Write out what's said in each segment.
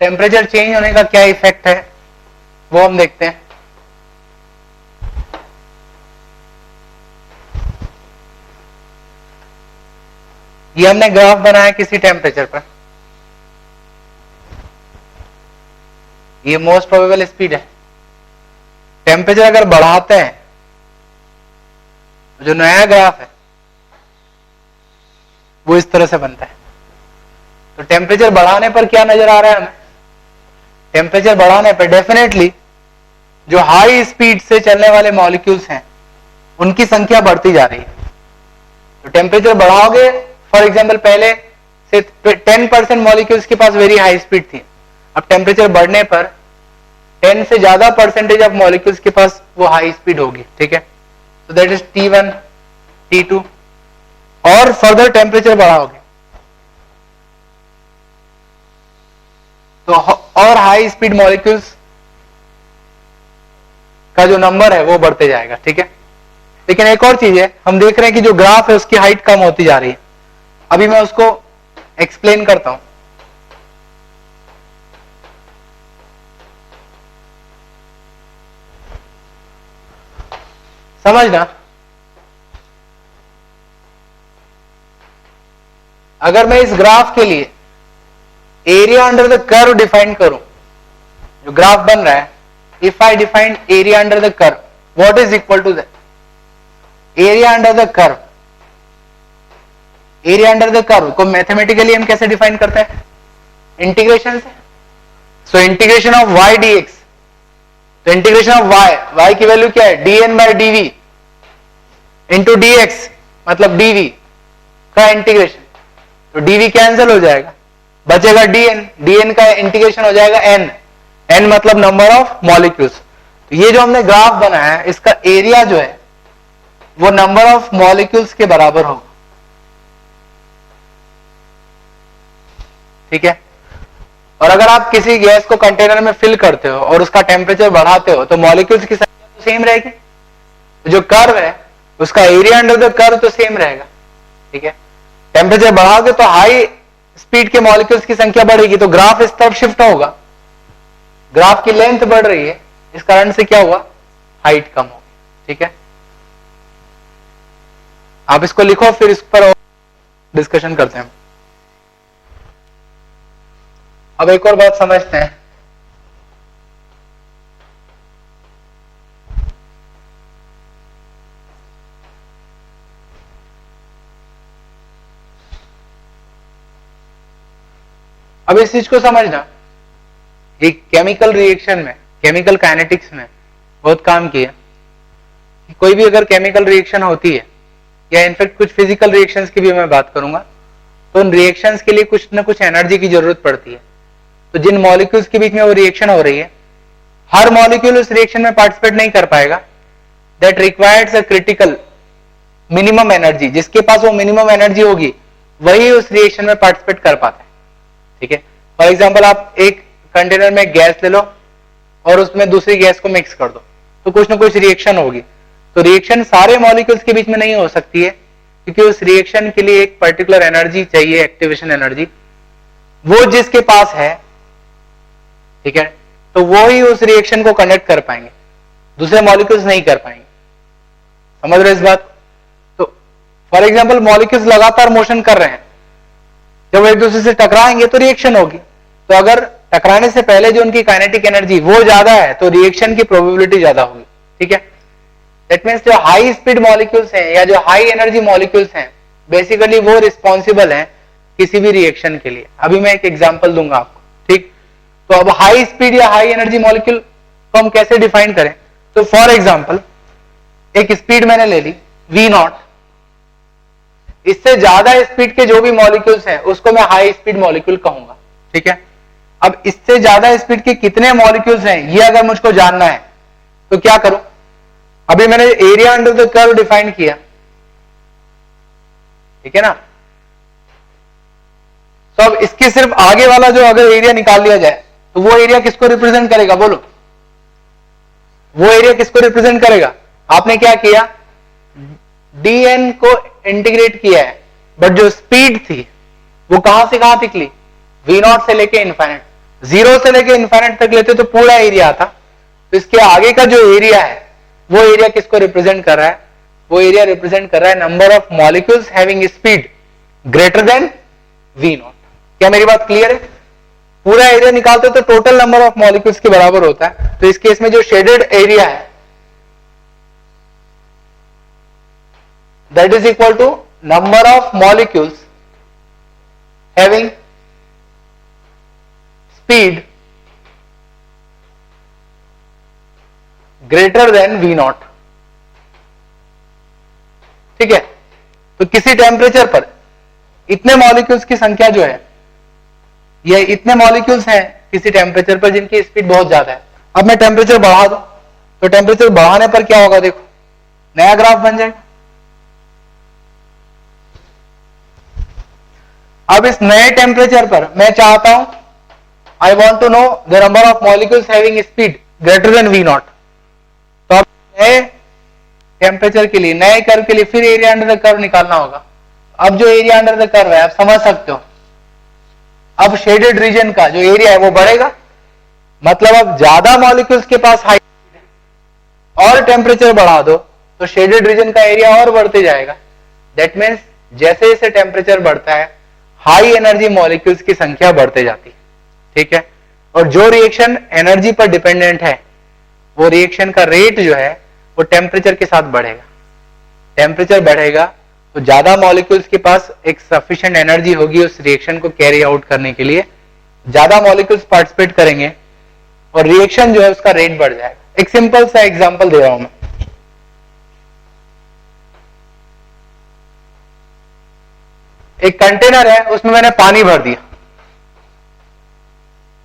Temperature change होने का क्या इफेक्ट है वो हम देखते हैं। ये हमने ग्राफ बनाया किसी टेम्परेचर पर, ये मोस्ट प्रोबेबल स्पीड है। टेम्परेचर अगर बढ़ाते हैं तो जो नया ग्राफ है वो इस तरह से बनता है। तो टेम्परेचर बढ़ाने पर क्या नजर आ रहा है हमें? टेम्परेचर बढ़ाने पर डेफिनेटली जो हाई स्पीड से चलने वाले मॉलिक्यूल्स हैं उनकी संख्या बढ़ती जा रही है। तो टेम्परेचर बढ़ाओगे, फॉर एग्जांपल पहले से 10% मॉलिक्यूल्स के पास वेरी हाई स्पीड थी, अब टेम्परेचर बढ़ने पर 10 से ज्यादा परसेंटेज ऑफ मॉलिक्यूल्स के पास वो हाई स्पीड होगी, ठीक है। तो दैट इज T1, T2, और फर्दर टेम्परेचर बढ़ाओगे तो और हाई स्पीड मॉलिक्यूल्स का जो नंबर है वो बढ़ते जाएगा, ठीक है। लेकिन एक और चीज है, हम देख रहे हैं कि जो ग्राफ है उसकी हाइट कम होती जा रही है। अभी मैं उसको एक्सप्लेन करता हूं। समझना, अगर मैं इस ग्राफ के लिए area under the curve define करूं, जो ग्राफ बन रहा है, if I define area under the curve, what is equal to the area under the curve. Area under the curve को मैथमेटिकली हम कैसे डिफाइन करते हैं? इंटीग्रेशन से। So integration of y dx, तो इंटीग्रेशन ऑफ y की value क्या है? dn by dv into dx मतलब dv का इंटीग्रेशन। तो dv कैंसिल हो जाएगा, बचेगा dn का इंटीग्रेशन हो जाएगा n मतलब नंबर ऑफ मॉलिक्यूल्स। तो ये जो हमने ग्राफ बनाया है इसका एरिया जो है वो नंबर ऑफ मॉलिक्यूल्स के बराबर होगा, ठीक है। और अगर आप किसी गैस को कंटेनर में फिल करते हो और उसका टेम्परेचर बढ़ाते हो तो मॉलिक्यूल्स की संख्या तो सेम रहेगी, तो जो कर्व है उसका एरिया अंडर द कर्व तो सेम रहेगा, ठीक है। टेम्परेचर बढ़ाओगे तो हाई स्पीड के मॉलिक्यूल्स की संख्या बढ़ेगी, तो ग्राफ इस तरफ शिफ्ट होगा, ग्राफ की लेंथ बढ़ रही है, इस कारण से क्या हुआ? हाइट कम होगी, ठीक है। आप इसको लिखो, फिर इस पर डिस्कशन करते हैं। अब एक और बात समझते हैं। अब इस चीज को समझना, एक केमिकल रिएक्शन में, केमिकल काइनेटिक्स में बहुत काम किया कि कोई भी अगर केमिकल रिएक्शन होती है, या इनफैक्ट कुछ फिजिकल रिएक्शंस की भी मैं बात करूंगा, तो उन रिएक्शंस के लिए कुछ ना कुछ एनर्जी की जरूरत पड़ती है। तो जिन मॉलिक्यूल्स के बीच में वो रिएक्शन हो रही है, हर मॉलिक्यूल उस रिएक्शन में पार्टिसिपेट नहीं कर पाएगा। That requires a critical minimum energy, जिसके पास वो मिनिमम एनर्जी होगी वही उस रिएक्शन में पार्टिसिपेट कर पाता है, ठीक है। फॉर एग्जाम्पल आप एक कंटेनर में गैस ले लो और उसमें दूसरी गैस को मिक्स कर दो, तो कुछ ना कुछ रिएक्शन होगी। तो रिएक्शन सारे मॉलिक्यूल्स के बीच में नहीं हो सकती है, क्योंकि उस रिएक्शन के लिए एक पर्टिकुलर एनर्जी चाहिए, एक्टिवेशन एनर्जी, वो जिसके पास है, ठीक है, तो वो ही उस रिएक्शन को कंडक्ट कर पाएंगे, दूसरे मॉलिक्यूल्स नहीं कर पाएंगे। समझ रहे इस बात? तो फॉर एग्जांपल मॉलिक्यूल्स लगातार मोशन कर रहे हैं, जब एक दूसरे से टकराएंगे तो रिएक्शन होगी। तो अगर टकराने से पहले जो उनकी काइनेटिक एनर्जी वो ज्यादा है तो रिएक्शन की प्रोबेबिलिटी ज्यादा होगी, ठीक है। दैट मींस जो हाई स्पीड मॉलिक्यूल्स हैं या जो हाई एनर्जी मॉलिक्यूल्स हैं, बेसिकली वो रिस्पॉन्सिबल हैं किसी भी रिएक्शन के लिए। अभी मैं एक एग्जांपल दूंगा आपको, ठीक। तो अब हाई स्पीड या हाई एनर्जी मॉलिक्यूल को हम कैसे डिफाइन करें? तो फॉर एग्जांपल एक स्पीड मैंने ले ली v0, इससे ज्यादा स्पीड के जो भी मॉलिक्यूल्स हैं उसको मैं हाई स्पीड मॉलिक्यूल कहूंगा, ठीक है। अब इससे ज्यादा स्पीड के कितने मॉलिक्यूल्स हैं ये अगर मुझको जानना है तो क्या करूं? अभी मैंने area under the curve define किया, ठीक है ना। तो अब इसके सिर्फ आगे वाला जो अगर एरिया निकाल लिया जाए तो वो एरिया किसको रिप्रेजेंट करेगा? बोलो, वो एरिया किसको रिप्रेजेंट करेगा? आपने क्या किया? dn को इंटीग्रेट किया है, बट जो स्पीड थी वो कहां से कहां तक ली? v0 से लेके इनफाइनाइट। जीरो से लेके इन्फाइनाइट तक लेते तो पूरा एरिया आता, तो इसके आगे का जो एरिया है वो एरिया किसको रिप्रेजेंट कर रहा है? वो एरिया रिप्रेजेंट कर रहा है number of molecules having speed greater than v not. क्या मेरी बात क्लियर है? पूरा एरिया निकालते तो टोटल नंबर ऑफ मॉलिक्यूल्स के बराबर होता है, तो इस केस में जो शेडेड एरिया है that is equal to number of molecules having speed greater than v not. ठीक है, तो किसी टेम्परेचर पर इतने मॉलिक्यूल्स की संख्या जो है, ये इतने मॉलिक्यूल्स हैं किसी टेम्परेचर पर जिनकी स्पीड बहुत ज्यादा है। अब मैं टेम्परेचर बढ़ा दूं तो टेम्परेचर बढ़ाने पर क्या होगा? देखो नया ग्राफ बन जाएगा। अब इस नए टेम्परेचर पर मैं चाहता हूं, I want to know the number of molecules having speed greater than v not. तो अब नए टेम्परेचर के लिए, नए कर्व के लिए फिर एरिया अंडर द कर्व निकालना होगा। अब जो एरिया अंडर द कर्व है आप समझ सकते हो, अब शेडेड रीजन का जो एरिया है वो बढ़ेगा, मतलब अब ज्यादा मॉलिक्यूल्स के पास हाई और टेम्परेचर बढ़ा दो तो शेडेड रीजन का एरिया और बढ़ते जाएगा। दैट मीन्स जैसे जैसे टेम्परेचर बढ़ता है हाई एनर्जी मॉलिक्यूल्स की संख्या बढ़ते जाती है। ठीक है, और जो रिएक्शन एनर्जी पर डिपेंडेंट है वो रिएक्शन का रेट जो है वो टेम्परेचर के साथ बढ़ेगा। टेम्परेचर बढ़ेगा तो ज्यादा मॉलिक्यूल्स के पास एक सफिशिएंट एनर्जी होगी उस रिएक्शन को कैरी आउट करने के लिए, ज्यादा मॉलिक्यूल्स पार्टिसिपेट करेंगे और रिएक्शन जो है उसका रेट बढ़ जाएगा। एक सिंपल सा एग्जांपल दे रहा हूं मैं। एक कंटेनर है, उसमें मैंने पानी भर दिया।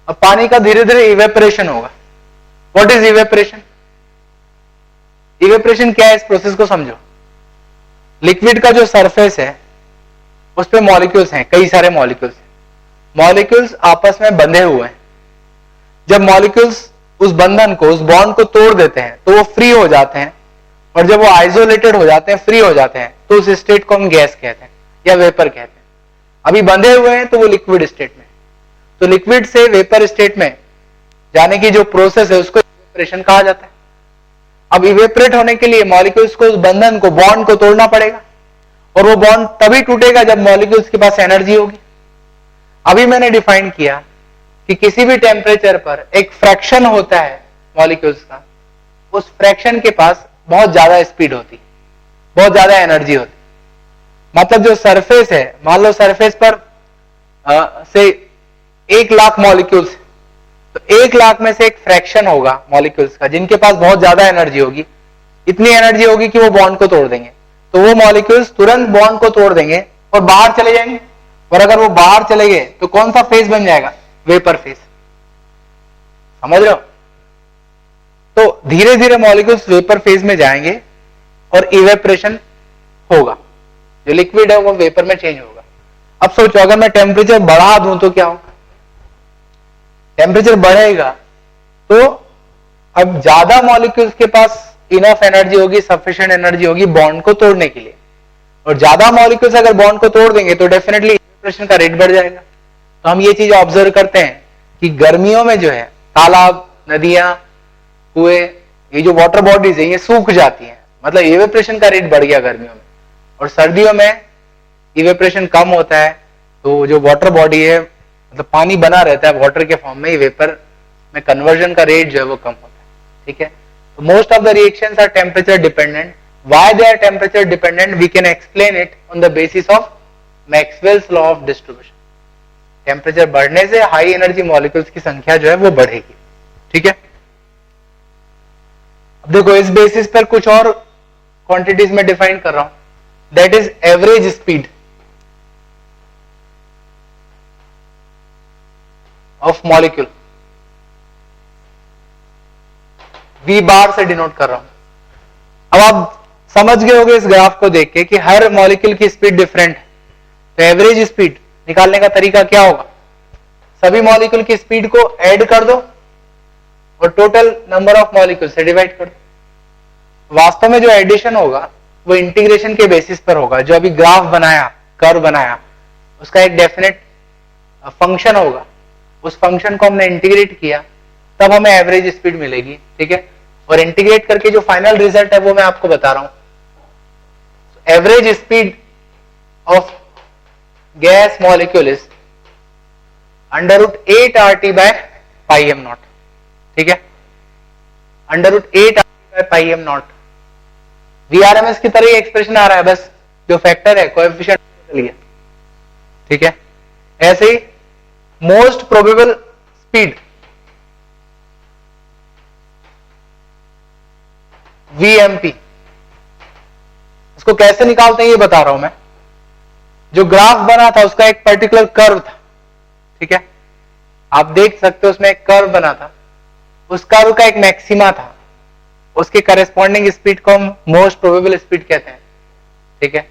अब पानी का धीरे धीरे इवेपोरेशन होगा। What is evaporation? इवेपोरेशन क्या है, इस प्रोसेस को समझो। लिक्विड का जो सरफेस है उस पे मॉलिक्यूल्स हैं, कई सारे मॉलिक्यूल्स हैं। मॉलिक्यूल्स आपस में बंधे हुए हैं। जब मॉलिक्यूल्स उस बंधन को, उस बॉन्ड को तोड़ देते हैं तो वो फ्री हो जाते हैं, और जब वो आइसोलेटेड हो जाते हैं, फ्री हो जाते हैं, तो उस स्टेट को हम गैस कहते हैं या वेपर कहते हैं। अभी बंधे हुए हैं तो वो लिक्विड स्टेट में। तो लिक्विड से वेपर स्टेट में जाने की जो प्रोसेस है उसको इवेपोरेशन कहा जाता है। अब इवेपोरेट होने के लिए मॉलिक्यूल्स को, उस बंधन को, बॉन्ड को तोड़ना पड़ेगा, और वो बॉन्ड तभी टूटेगा जब मॉलिक्यूल्स के पास एनर्जी होगी। अभी मैंने डिफाइन किया कि किसी भी टेम्परेचर पर एक फ्रैक्शन होता है मॉलिक्यूल्स का, उस फ्रैक्शन के पास बहुत ज्यादा स्पीड होती, बहुत ज्यादा एनर्जी होती। मतलब जो सरफेस है, मान लो सरफेस पर से 1,00,000 मॉलिक्यूल्स, तो 1,00,000 में से एक फ्रैक्शन होगा मॉलिक्यूल्स का जिनके पास बहुत ज्यादा एनर्जी होगी। इतनी एनर्जी होगी कि वो बॉन्ड को तोड़ देंगे, तो वो मॉलिक्यूल्स तुरंत बॉन्ड को तोड़ देंगे और बाहर चले जाएंगे। और अगर वो बाहर चले गए तो कौन सा फेज बन जाएगा? Vapour phase. समझ रहे हो? तो धीरे धीरे मॉलिक्यूल्स वेपर फेज में जाएंगे और इवेपोरेशन होगा, जो लिक्विड है वो वेपर में चेंज होगा। अब सोचो अगर मैं टेम्परेचर बढ़ा दूं तो क्या होगा? टेम्परेचर बढ़ेगा तो अब ज्यादा मॉलिक्यूल्स के पास इनफ एनर्जी होगी, सफिशिएंट एनर्जी होगी बॉन्ड को तोड़ने के लिए, और ज्यादा मॉलिक्यूल्स अगर बॉन्ड को तोड़ देंगे तो डेफिनेटली इवेपोरेशन का रेट बढ़ जाएगा। तो हम ये चीज ऑब्जर्व करते हैं कि गर्मियों में जो है तालाब, नदियां, कुएं, ये जो वाटर बॉडीज है ये सूख जाती हैं, मतलब इवेपोरेशन का रेट बढ़ गया गर्मियों में। और सर्दियों में इवेपोरेशन कम होता है, तो जो वाटर बॉडी है, मतलब पानी बना रहता है वाटर के फॉर्म में, वेपर में कन्वर्जन का रेट जो है वो कम होता है। ठीक है, तो most of the reactions are temperature dependent. Why they are temperature dependent? We can explain it on the basis of Maxwell's law of distribution. Temperature बढ़ने से हाई एनर्जी मॉलिक्यूल्स की संख्या जो है वो बढ़ेगी। ठीक है, अब देखो इस बेसिस पर कुछ और क्वांटिटीज में डिफाइन कर रहा हूं, that is average speed of molecule. V बार से डिनोट कर रहा हूं। अब आप समझ गए होंगे इस ग्राफ को देख के कि हर मॉलिक्यूल की स्पीड डिफरेंट है, तो एवरेज स्पीड निकालने का तरीका क्या होगा? सभी मॉलिक्यूल की स्पीड को ऐड कर दो और टोटल नंबर ऑफ मॉलिक्यूल से डिवाइड कर दो। वास्तव में जो एडिशन होगा वो इंटीग्रेशन के बेसिस पर होगा। जो अभी ग्राफ बनाया, कर्व बनाया, उसका एक डेफिनेट फंक्शन होगा, उस फंक्शन को हमने इंटीग्रेट किया, तब हमें एवरेज स्पीड मिलेगी, ठीक है। और इंटीग्रेट करके जो फाइनल रिजल्ट है वो मैं आपको बता रहा हूं। Average speed of gas molecule is √8 RT by pi m not, ठीक है, √8 RT by pi m not. VRMS की तरह ही एक्सप्रेशन आ रहा है, बस जो फैक्टर है कोएफिशिएंट बदल गया, ठीक है। ऐसे ही मोस्ट प्रोबेबल स्पीड VMP, इसको कैसे निकालते हैं ये बता रहा हूं मैं। जो ग्राफ बना था उसका एक पर्टिकुलर कर्व था, ठीक है, आप देख सकते हो उसमें एक कर्व बना था, उस कर्व का एक मैक्सिमा था, उसके करेस्पॉन्डिंग स्पीड को हम मोस्ट प्रोबेबल स्पीड कहते हैं, ठीक है।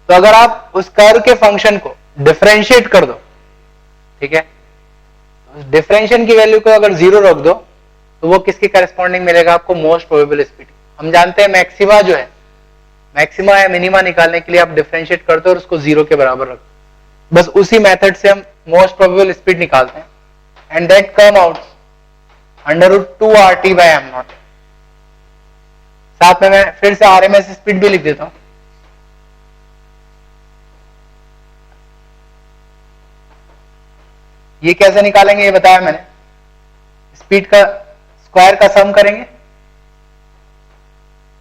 तो अगर आप उस कर्व के फंक्शन को डिफरेंशिएट कर दो, ठीक है, डिफरेंशिएशन की वैल्यू को अगर 0 रख दो तो वो किसके करेस्पॉन्डिंग मिलेगा आपको, मोस्ट प्रोबेबल स्पीड। हम जानते हैं मैक्सिमा जो है, मैक्सिमा या मिनिमा निकालने के लिए आप डिफरेंशिएट करते हो और उसको 0 के बराबर रखते हो, बस उसी मेथड से हम मोस्ट प्रोबेबल स्पीड निकालते हैं, and that come out √2 RT by m not. साथ में मैं फिर से RMS स्पीड भी लिख देता हूं, ये कैसे निकालेंगे ये बताया मैंने, स्पीड का स्क्वायर का सम करेंगे,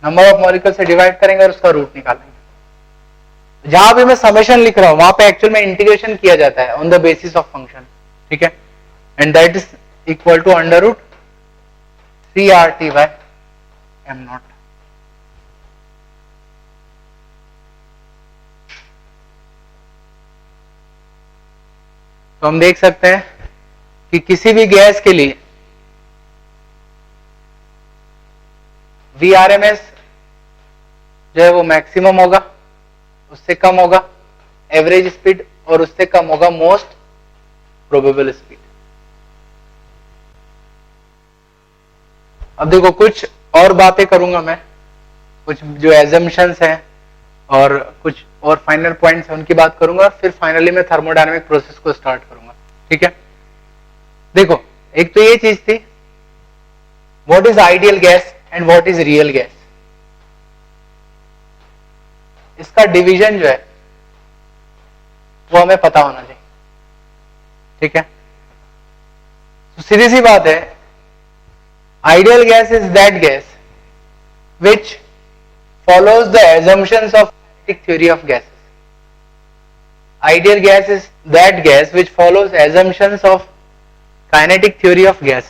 नंबर ऑफ मॉलिक्यूल से डिवाइड करेंगे और उसका रूट निकालेंगे। जहां भी मैं समेशन लिख रहा हूं वहां पे एक्चुअल में इंटीग्रेशन किया जाता है on the basis of function, ठीक है, and that is equal to √3 RT by m not. तो हम देख सकते हैं कि किसी भी गैस के लिए VRMS जो है वो मैक्सिमम होगा, उससे कम होगा एवरेज स्पीड और उससे कम होगा मोस्ट प्रोबेबल स्पीड। अब देखो कुछ और बातें करूंगा मैं, कुछ जो एजम्पशंस हैं और कुछ और फाइनल पॉइंट्स हैं उनकी बात करूंगा, फिर फाइनली मैं थर्मोडायनामिक प्रोसेस को स्टार्ट करूंगा, ठीक है। देखो एक तो ये चीज थी what is ideal gas and what is real gas, इसका डिवीजन जो है वो हमें पता होना चाहिए, ठीक है। तो सीधी सी बात है, ideal gas is that gas which follows the assumptions of kinetic theory of gases. Ideal gas is that gas which follows assumptions of kinetic theory of gas.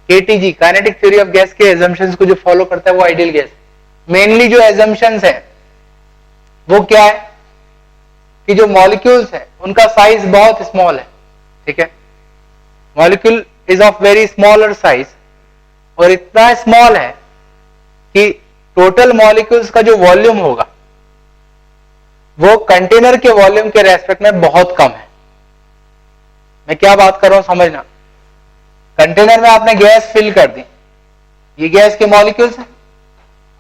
KTG kinetic theory of gas के assumptions को जो follow करता है वो ideal gas। Mainly जो assumptions है वो क्या है कि जो molecules है उनका size बहुत small है, ठीक है, molecule is of very smaller size और इतना small है कि टोटल मॉलिक्यूल्स का जो वॉल्यूम होगा वो कंटेनर के वॉल्यूम के रेस्पेक्ट में बहुत कम है। मैं क्या बात कर रहा हूं समझना, कंटेनर में आपने गैस फिल कर दी, ये गैस के मॉलिक्यूल्स हैं,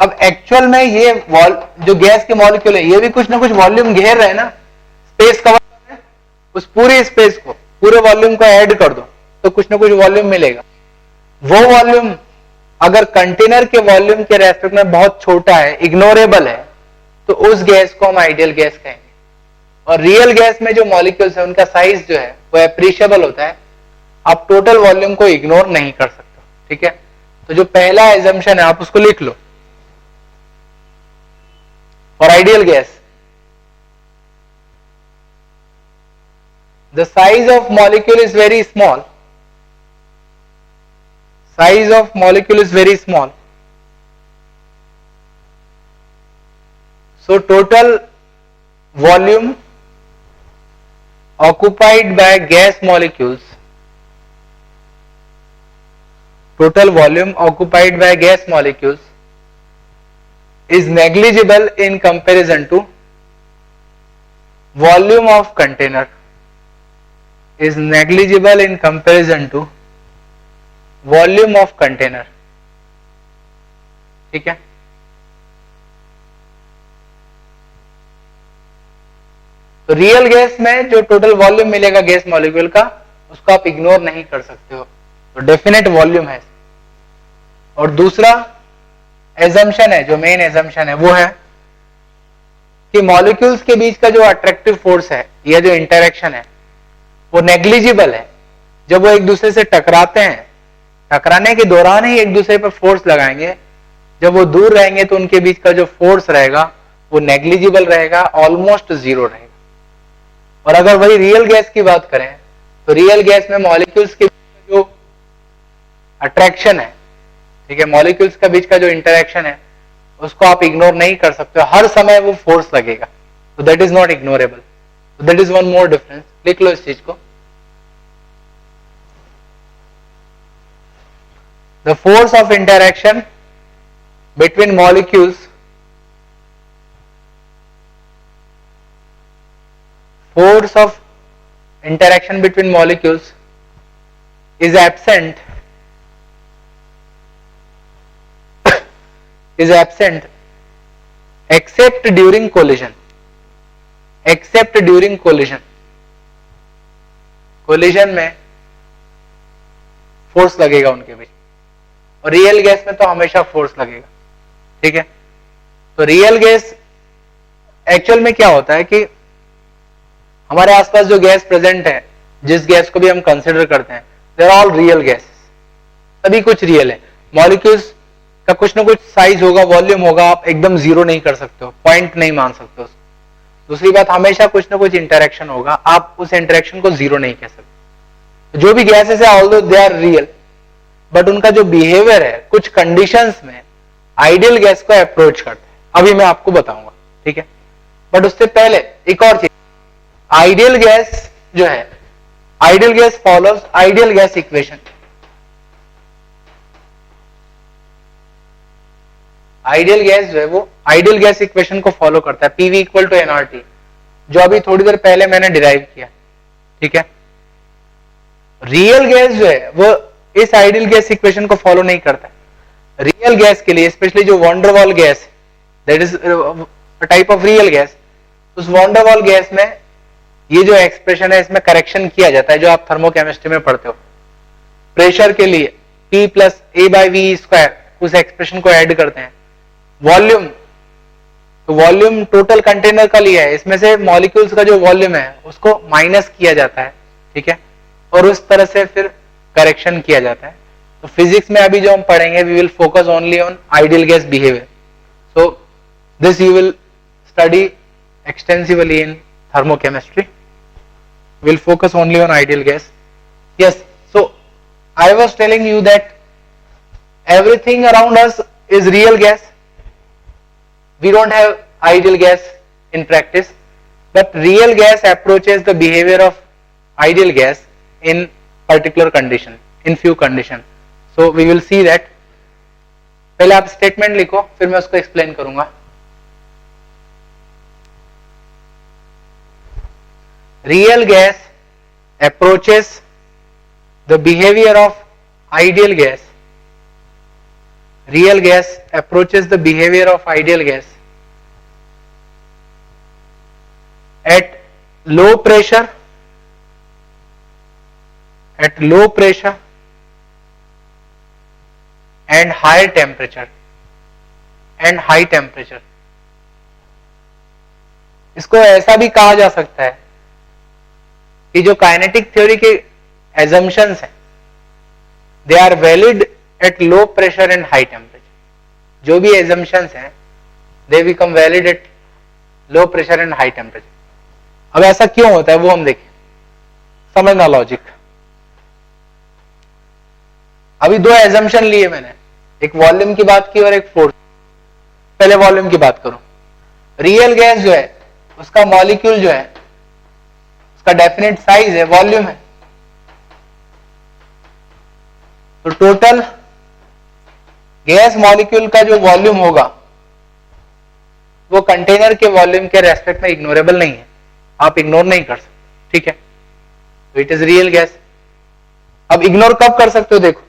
अब एक्चुअल में ये जो गैस के मॉलिक्यूल है ये भी कुछ ना कुछ वॉल्यूम घेर रहे हैं ना, स्पेस कवर कर रहे हैं, उस पूरी स्पेस को पूरे वॉल्यूम को ऐड कर दो तो कुछ ना कुछ वॉल्यूम मिलेगा। वो वॉल्यूम अगर कंटेनर के वॉल्यूम के रेस्पेक्ट में बहुत छोटा है, इग्नोरेबल है, तो उस गैस को हम आइडियल गैस कहेंगे। और रियल गैस में जो मॉलिक्यूल्स है उनका साइज जो है वो एप्रिशिएबल होता है, आप टोटल वॉल्यूम को इग्नोर नहीं कर सकते, ठीक है। तो जो पहला एजम्पशन है आप उसको लिख लो, for ideal gas the size of molecule is very small, size of molecule is very small, so total volume occupied by gas molecules, total volume occupied by gas molecules is negligible in comparison to volume of container, is negligible in comparison to volume of container, ठीक है। तो real gas में जो total volume मिलेगा gas molecule का उसको आप ignore नहीं कर सकते हो, तो डेफिनेट वॉल्यूम है। और दूसरा एजम्पशन है, जो मेन एजम्पशन है वो है कि मॉलिक्यूल्स के बीच का जो अट्रैक्टिव फोर्स है या जो इंटरेक्शन है वो नेग्लिजिबल है। जब वो एक दूसरे से टकराते हैं, टकराने के दौरान ही एक दूसरे पर फोर्स लगाएंगे, जब वो दूर रहेंगे तो उनके बीच का जो फोर्स रहेगा वो नेग्लिजिबल रहेगा, ऑलमोस्ट जीरो रहेगा। और अगर वही रियल गैस की बात करें तो रियल गैस में मॉलिक्यूल्स के बीच जो अट्रैक्शन है, ठीक है, मॉलिक्यूल्स के बीच का जो इंटरेक्शन है उसको आप इग्नोर नहीं कर सकते हो, हर समय वो फोर्स लगेगा, तो दैट इज नॉट इग्नोरेबल। तो that is one more difference, लिख लो इस चीज को। The force of interaction between molecules, force of interaction between molecules is absent except during collision, except during collision में फोर्स लगेगा उनके बीच, और रियल गैस में तो हमेशा फोर्स लगेगा, ठीक है। तो रियल गैस एक्चुअल में क्या होता है कि हमारे आसपास जो गैस प्रेजेंट है, जिस गैस को भी हम कंसिडर करते हैं, they are all real gases, सभी कुछ रियल है। मॉलिक्यूल्स का कुछ ना कुछ साइज होगा, वॉल्यूम होगा, आप एकदम जीरो नहीं कर सकते हो, पॉइंट नहीं मान सकते हो। दूसरी बात, हमेशा कुछ ना कुछ इंटरेक्शन होगा, आप उस इंटरेक्शन को जीरो नहीं कह सकते। जो भी गैसेस है although they are real, but उनका जो बिहेवियर है कुछ कंडीशंस में आइडियल गैस को अप्रोच करते हैं, अभी मैं आपको बताऊंगा, ठीक है। बट उससे पहले एक और चीज, आइडियल गैस जो है, ideal gas follows ideal gas equation. Ideal gas जो है वो आइडियल गैस इक्वेशन को फॉलो करता है, PV इक्वल टू nRT, जो अभी थोड़ी देर पहले मैंने डिराइव किया, ठीक है। रियल गैस जो है वो इस आइडियल गैस इक्वेशन को फॉलो नहीं करता है। रियल गैस के लिए, स्पेशली जो van der Waals gas, that is type of real gas, उस वॉन्डरवॉल गैस में ये जो एक्सप्रेशन है इसमें करेक्शन किया जाता है, जो आप थर्मोकेमिस्ट्री में पढ़ते हो। प्रेशर के लिए P प्लस A/V², उस एक्सप्रेशन को ऐड करते हैं। वॉल्यूम, तो वॉल्यूम टोटल कंटेनर का लिया है, इसमें से मॉलिक्यूल्स का जो वॉल्यूम है उसको माइनस किया जाता है, ठीक है, और उस तरह से फिर करेक्शन किया जाता है। तो फिजिक्स में अभी जो हम पढ़ेंगे, we will focus only on ideal gas behaviour, so this you will study extensively in thermochemistry. We'll focus only on ideal gas. Yes, so I was telling you that everything around us is real gas. We don't have ideal gas in practice, but real gas approaches the behavior of ideal gas in particular condition, in few condition. So we will see that. पहले आप statement लिखो, फिर मैं उसको explain करूंगा। Real gas approaches the behavior of ideal gas. Real gas approaches the behavior of ideal gas at low pressure, and high temperature, इसको ऐसा भी कहा जा सकता है कि जो काइनेटिक थ्योरी के एजम्पशंस हैं, they are valid at low pressure and high temperature. जो भी एजम्पशंस हैं they become valid at low pressure and high temperature. अब ऐसा क्यों होता है वो हम देखें, समझना लॉजिक। अभी दो एजम्पशन लिए मैंने, एक वॉल्यूम की बात की और एक फोर्स। पहले वॉल्यूम की बात करूं। रियल गैस जो है उसका मॉलिक्यूल जो है का डेफिनेट साइज है, वॉल्यूम है, तो टोटल गैस मॉलिक्यूल का जो वॉल्यूम होगा वो कंटेनर के वॉल्यूम के रेस्पेक्ट में इग्नोरेबल नहीं है, आप इग्नोर नहीं कर सकते, ठीक है। तो इट इज रियल गैस। अब इग्नोर कब कर सकते हो, देखो,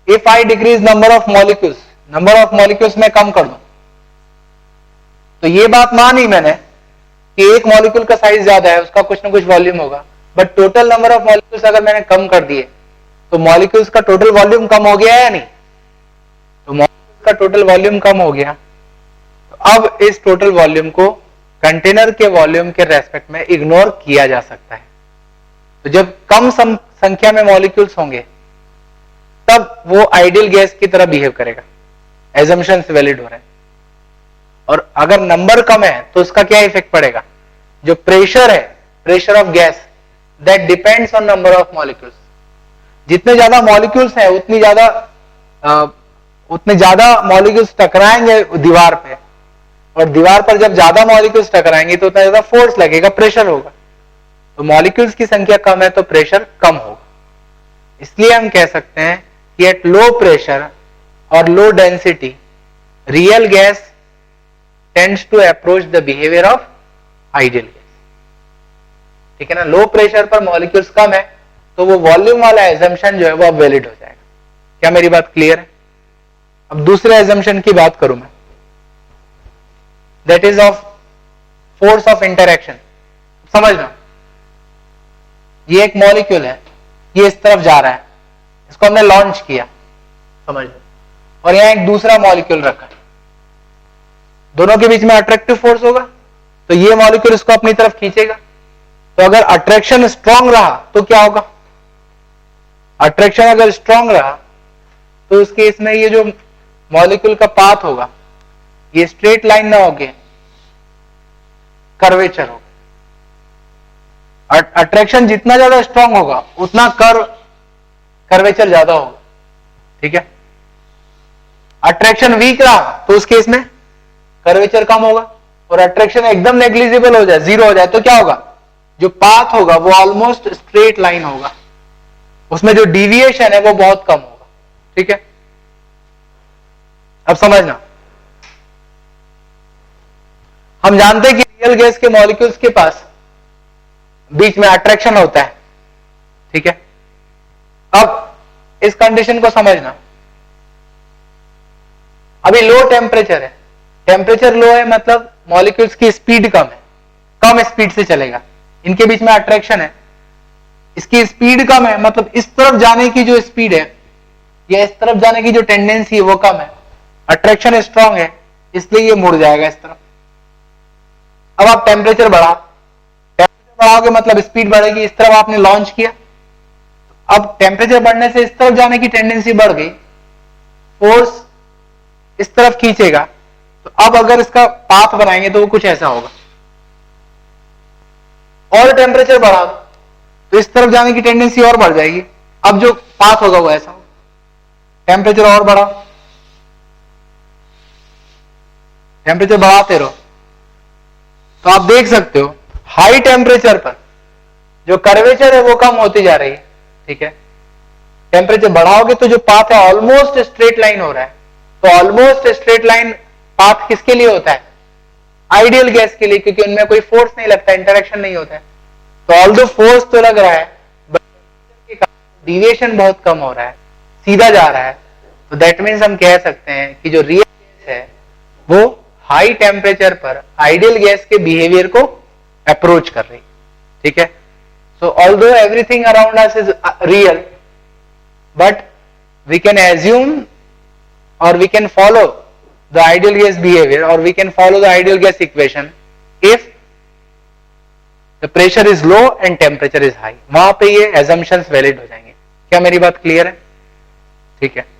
if I decrease number of molecules में कम कर दूं, तो ये बात मानी मैंने कि एक मॉलिक्यूल का साइज ज्यादा है, उसका कुछ ना कुछ वॉल्यूम होगा, but total number of molecules अगर मैंने कम कर दिए तो मॉलिक्यूल्स का टोटल वॉल्यूम कम हो गया या नहीं? तो मॉलिक्यूल्स का टोटल वॉल्यूम कम हो गया। तो अब इस टोटल वॉल्यूम को कंटेनर के वॉल्यूम के रेस्पेक्ट में इग्नोर किया जा सकता है। तो जब कम संख्या में मॉलिक्यूल्स होंगे तब वो आइडियल गैस की तरह बिहेव करेगा, एजम्पशंस वैलिड हो रहे हैं। और अगर नंबर कम है तो उसका क्या इफेक्ट पड़ेगा? जो प्रेशर है, pressure of gas, that depends on number of molecules. जितने ज्यादा मॉलिक्यूल्स हैं उतने ज्यादा मॉलिक्यूल्स टकराएंगे दीवार पे, और दीवार पर जब ज्यादा मॉलिक्यूल्स टकराएंगे तो उतना ज्यादा फोर्स लगेगा, प्रेशर होगा। तो मॉलिक्यूल्स की संख्या कम है तो प्रेशर कम होगा। इसलिए हम कह सकते हैं कि एट लो प्रेशर और low density real gas tends to approach the behaviour of ideal gas. ठीक है ना? लो प्रेशर पर मॉलिक्यूल्स कम है तो वो वॉल्यूम वाला एजम्पशन जो है वो अब वैलिड हो जाएगा। क्या मेरी बात क्लियर है? अब दूसरे एजम्पशन की बात करूं मैं, that is of force of interaction. समझना, ये एक मॉलिक्यूल है, ये इस तरफ जा रहा है, इसको हमने लॉन्च किया, समझ लो, और यहां एक दूसरा मॉलिक्यूल रखा है। दोनों के बीच में अट्रैक्टिव फोर्स होगा तो ये मॉलिक्यूल इसको अपनी तरफ खींचेगा। तो अगर अट्रैक्शन स्ट्रांग रहा तो क्या होगा? अट्रैक्शन अगर स्ट्रांग रहा तो उस केस में ये जो मॉलिक्यूल का पाथ होगा ये स्ट्रेट लाइन ना होके कर्वेचर होगा। अट्रैक्शन जितना ज्यादा स्ट्रांग होगा उतना कर्वेचर ज्यादा होगा। ठीक है? अट्रैक्शन वीक रहा तो उस केस में कर्वेचर कम होगा, और अट्रैक्शन एकदम नेग्लिजिबल हो जाए, जीरो हो जाए तो क्या होगा? जो पाथ होगा वो ऑलमोस्ट स्ट्रेट लाइन होगा, उसमें जो डिविएशन है वो बहुत कम होगा। ठीक है? अब समझना, हम जानते हैं कि रियल गैस के मॉलिक्यूल्स के पास बीच में अट्रैक्शन होता है। ठीक है? अब इस कंडीशन को समझना, अभी लो टेम्परेचर है, टेम्परेचर लो है मतलब मॉलिक्यूल्स की स्पीड कम है, कम स्पीड से चलेगा, इनके बीच में अट्रैक्शन है, इसकी स्पीड कम है मतलब इस तरफ जाने की जो स्पीड है या इस तरफ जाने की जो टेंडेंसी है वो कम है, अट्रैक्शन स्ट्रांग है इसलिए ये मुड़ जाएगा इस तरफ। अब आप टेम्परेचर बढ़ाओगे मतलब स्पीड बढ़ेगी, इस तरफ आपने लॉन्च किया, अब टेम्परेचर बढ़ने से इस तरफ जाने की टेंडेंसी बढ़ गई, फोर्स इस तरफ खींचेगा, तो अब अगर इसका पाथ बनाएंगे तो वो कुछ ऐसा होगा। और टेम्परेचर बढ़ा तो इस तरफ जाने की टेंडेंसी और बढ़ जाएगी, अब जो पाथ होगा वो ऐसा होगा। टेम्परेचर और बढ़ा, टेम्परेचर बढ़ाते रहो तो आप देख सकते हो हाई टेम्परेचर पर जो कर्वेचर है वो कम होती जा रही है। ठीक है? टेम्परेचर बढ़ाओगे तो जो पाथ है ऑलमोस्ट स्ट्रेट लाइन हो रहा है, तो ऑलमोस्ट स्ट्रेट लाइन पाथ किसके लिए होता है? आइडियल गैस के लिए, क्योंकि उनमें कोई फोर्स नहीं लगता, इंटरेक्शन नहीं होता है। तो ऑल्दो फोर्स तो लग रहा है बट डिविएशन बहुत कम हो रहा है, सीधा जा रहा है, तो दैट मीन्स हम कह सकते हैं कि जो रियल गैस है वो हाई टेम्परेचर पर आइडियल गैस के बिहेवियर को अप्रोच कर रही। ठीक है? So although everything around us is real, but we can assume or we can follow the ideal gas behavior, or we can follow the ideal gas equation if the pressure is low and temperature is high। वहां पे ये assumptions valid हो जाएंगे। क्या मेरी बात clear है? ठीक है?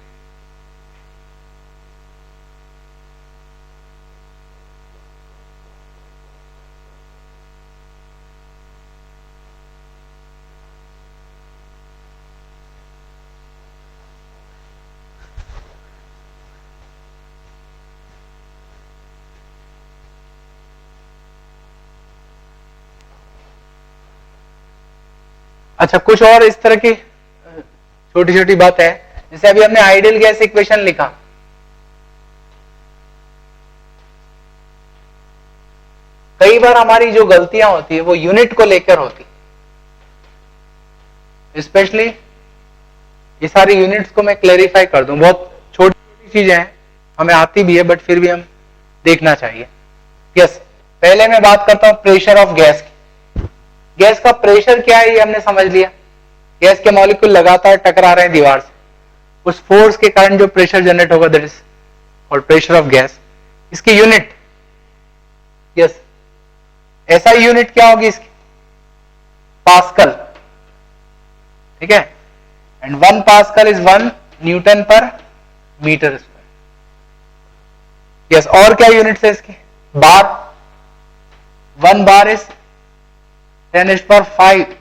अच्छा, कुछ और इस तरह की छोटी छोटी बात है, जैसे अभी हमने आइडियल गैस इक्वेशन लिखा, कई बार हमारी जो गलतियां होती है वो यूनिट को लेकर होती, स्पेशली ये सारी यूनिट्स को मैं क्लेरिफाई कर दूं। बहुत छोटी छोटी चीजें हैं, हमें आती भी है बट फिर भी हम देखना चाहिए। यस, पहले मैं बात करता हूं प्रेशर ऑफ गैस की। गैस का प्रेशर क्या है ये हमने समझ लिया, गैस के मॉलिक्यूल लगातार टकरा रहे हैं दीवार से, उस फोर्स के कारण जो प्रेशर जनरेट होगा दैट इज और प्रेशर ऑफ गैस। इसकी यूनिट, यस, ऐसा यूनिट क्या होगी इसकी, पास्कल, ठीक है, एंड 1 पास्कल इज 1 न्यूटन पर मीटर स्क्वायर। यस, और क्या यूनिट है इसकी, बार, 1 bar is 10⁵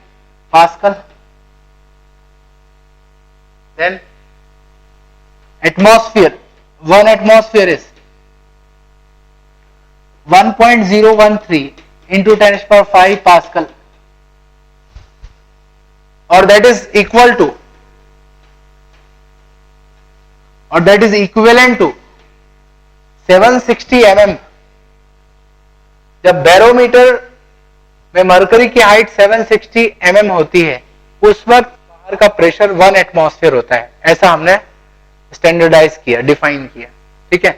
pascal. Then atmosphere, 1 atmosphere is 1.013 into 10⁵ Pascal, or that is equal to, or that is equivalent to 760 mm। जब बैरोमीटर में मरकरी की हाइट 760 mm होती है, उस वक्त बाहर का प्रेशर 1 एटमॉस्फेयर होता है, ऐसा हमने स्टैंडर्डाइज किया, डिफाइन किया, ठीक है।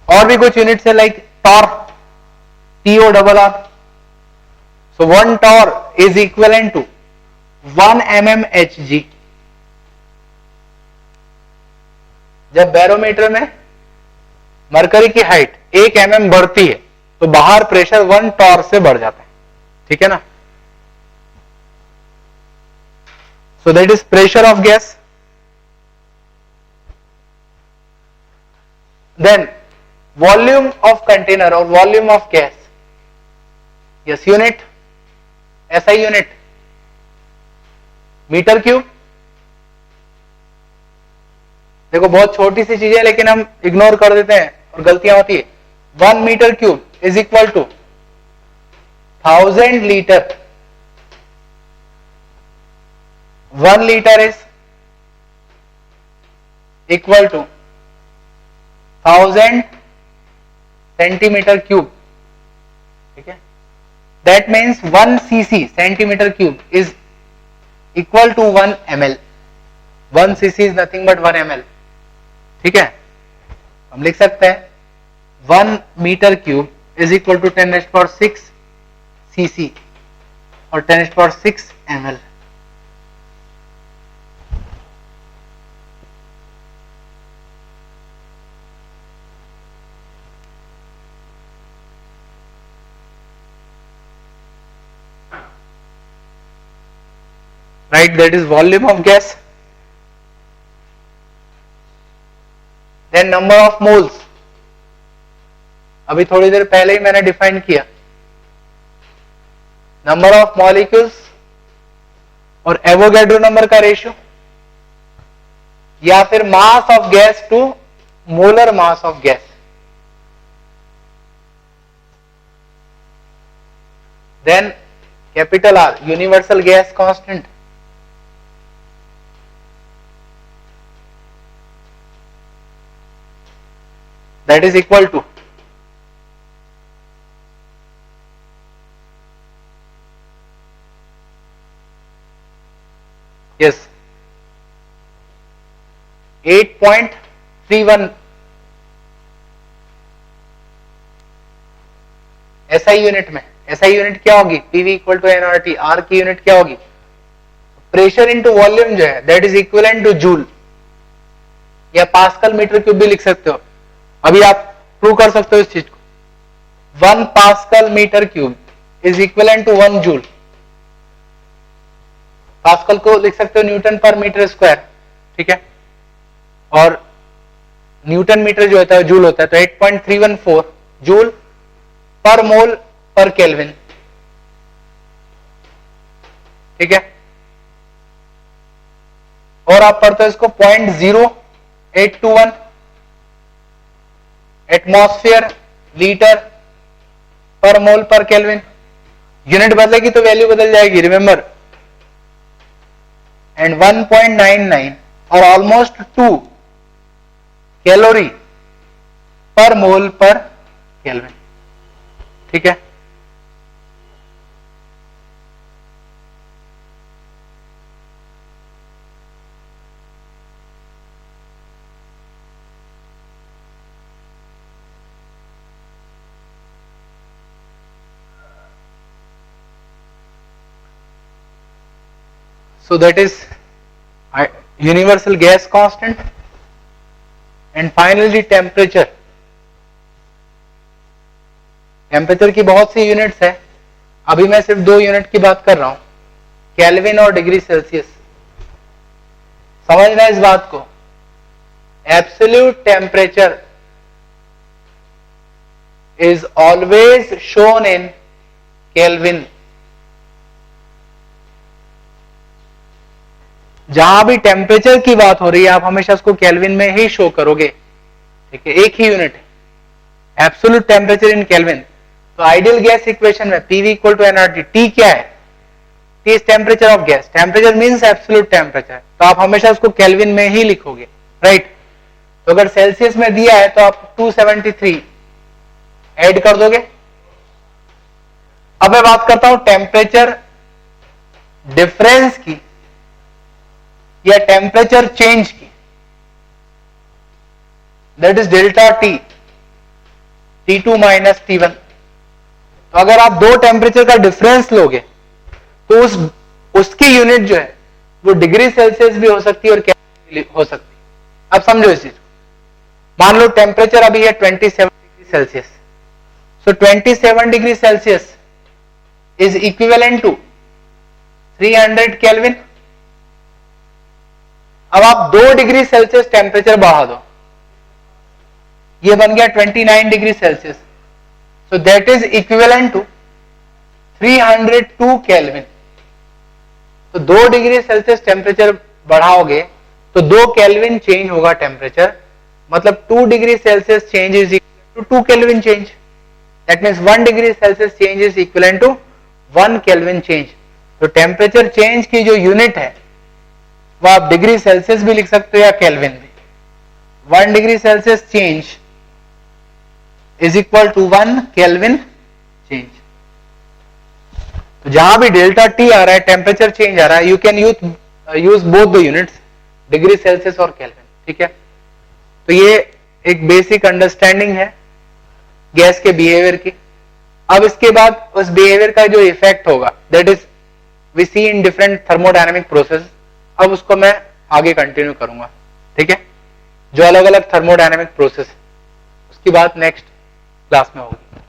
और भी कुछ यूनिट्स है like torr, TORR, so 1 torr is equivalent to 1 mmHg। जब बैरोमीटर में मरकरी की हाइट 1 mm बढ़ती है तो बाहर प्रेशर 1 टॉर से बढ़ जाता है, ठीक है ना। So that is pressure of gas. Then volume of container और volume of gas, yes, unit, ऐसा यूनिट, मीटर क्यूब। देखो बहुत छोटी सी चीज है लेकिन हम इग्नोर कर देते हैं और गलतियां होती है। 1 metre cube is equal to 1000 litre, 1 litre is equal to 1000 centimetre cube, ठीक है। That means 1 cc centimetre cube is equal to 1 ml। 1 cc इज नथिंग बट 1 ml, ठीक है। हम लिख सकते हैं 1 metre cube is equal to 10⁶ cc और 10⁶ ml। Right, that is volume of gas. Then number of moles, अभी थोड़ी देर पहले ही मैंने डिफाइन किया, नंबर ऑफ मॉलिक्यूल्स और एवोगैड्रो नंबर का रेशियो, या फिर mass of gas to molar mass of gas. Then capital R, universal gas constant, that is equal to yes 8.31 SI unit में। SI यूनिट क्या होगी, PV equal to nRT। R की unit क्या होगी, pressure into volume जो है that is equivalent to joule, या pascal metre cube भी लिख सकते हो। अभी आप प्रूव कर सकते हो इस चीज को। 1 pascal metre cube is equivalent to 1 joule. Pascal को लिख सकते हो न्यूटन पर मीटर स्क्वायर, ठीक है, और न्यूटन मीटर जो होता है जूल होता है, तो 8.314 जूल पर मोल पर केल्विन, ठीक है। और आप पढ़ते हो इसको 0.0821 एटमॉस्फेयर लीटर पर मोल पर केल्विन। यूनिट बदलेगी तो वैल्यू बदल जाएगी, रिमेंबर। एंड 1.99 और ऑलमोस्ट 2 कैलोरी पर मोल पर केल्विन, ठीक है। So that is universal gas constant. And finally temperature. Temperature की बहुत सी यूनिट्स है, अभी मैं सिर्फ 2 यूनिट की बात कर रहा हूं, केल्विन और डिग्री सेल्सियस। समझना इस बात को, absolute temperature is always shown in Kelvin. जहां भी टेम्परेचर की बात हो रही है आप हमेशा उसको केल्विन में ही शो करोगे, ठीक है, एक ही यूनिट है एब्सोल्यूट टेम्परेचर इन केल्विन। तो आइडियल गैस इक्वेशन में PV equal to nRT, T क्या है? T is temperature of gas, temperature means absolute temperature, तो आप हमेशा उसको केल्विन में ही लिखोगे, राइट। तो अगर सेल्सियस में दिया है तो आप 273 ऐड कर दोगे। अब मैं बात करता हूं टेम्परेचर डिफरेंस की या टेम्परेचर चेंज की, that is delta T, T2 minus T1। तो अगर आप दो टेम्परेचर का डिफरेंस लोगे तो उसकी यूनिट जो है वो डिग्री सेल्सियस भी हो सकती है और केल्विन हो सकती है। अब समझो इस चीज को, मान लो टेम्परेचर अभी है 27 degree Celsius, so 27 degree Celsius is equivalent to 300 Kelvin। अब आप 2 डिग्री सेल्सियस टेम्परेचर बढ़ा दो, ये बन गया 29 degree Celsius, so that is equivalent to 302 Kelvin। तो 2 डिग्री सेल्सियस टेम्परेचर बढ़ाओगे तो 2 केल्विन चेंज होगा टेम्परेचर, मतलब 2 degree Celsius change is equal to 2 kelvin change. That means 1 degree Celsius change is equivalent to 1 Kelvin change। तो temperature change की जो unit है वो आप डिग्री सेल्सियस भी लिख सकते हो या केल्विन भी। 1 degree Celsius change is equal to 1 kelvin change. तो जहां भी डेल्टा T आ रहा है, टेम्परेचर चेंज आ रहा है, you can use both the units, degree Celsius और केल्विन, ठीक है। तो ये एक बेसिक अंडरस्टैंडिंग है गैस के बिहेवियर की। अब इसके बाद उस बिहेवियर का जो इफेक्ट होगा, that is we see in different thermodynamic process, अब उसको मैं आगे कंटिन्यू करूंगा, ठीक है। जो अलग अलग थर्मोडायनेमिक प्रोसेस, उसकी बात नेक्स्ट क्लास में होगी।